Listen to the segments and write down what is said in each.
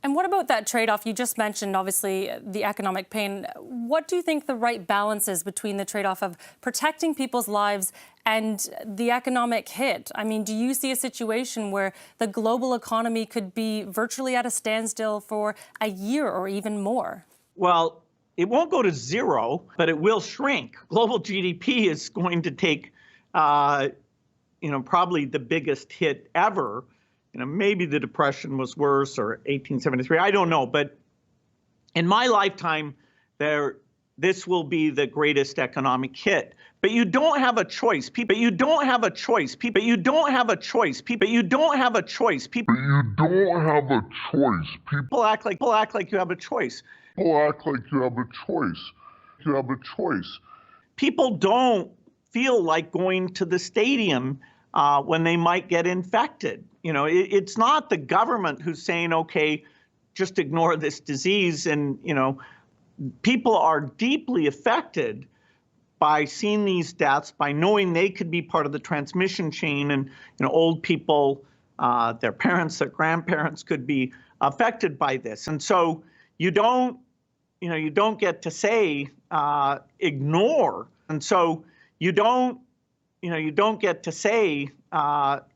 And what about that trade-off? You just mentioned, obviously, the economic pain. What do you think the right balance is between the trade-off of protecting people's lives and the economic hit? I mean, do you see a situation where the global economy could be virtually at a standstill for a year or even more? Well, it won't go to zero, but it will shrink. Global GDP is going to take, probably the biggest hit ever. Maybe the Depression was worse, or 1873. I don't know, but in my lifetime, this will be the greatest economic hit. But you don't have a choice. People, you don't have a choice. People, you don't have a choice. People, you don't have a choice. People, you don't have a choice. People act like you have a choice. People act like you have a choice. You have a choice. People don't feel like going to the stadium when they might get infected. It's not the government who's saying, okay, just ignore this disease. And, people are deeply affected by seeing these deaths, by knowing they could be part of the transmission chain. And, old people, their parents, their grandparents could be affected by this. And so you don't get to say ignore. And so you don't get to say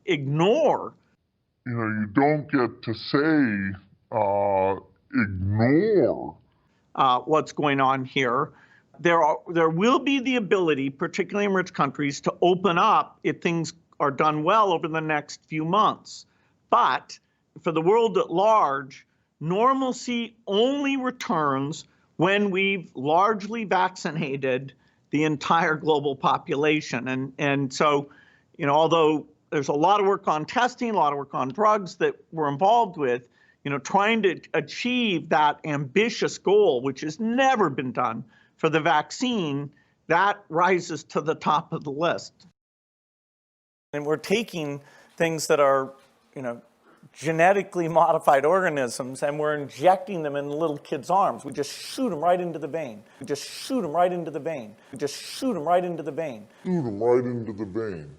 ignore. You don't get to say ignore what's going on here. There will be the ability, particularly in rich countries, to open up if things are done well over the next few months. But for the world at large, normalcy only returns when we've largely vaccinated the entire global population. And so, although there's a lot of work on testing, a lot of work on drugs that we're involved with, trying to achieve that ambitious goal, which has never been done for the vaccine, that rises to the top of the list. And we're taking things that are, genetically modified organisms, and we're injecting them in little kids' arms. We just shoot them right into the vein. We just shoot them right into the vein. We just shoot them right into the vein. Shoot them right into the vein.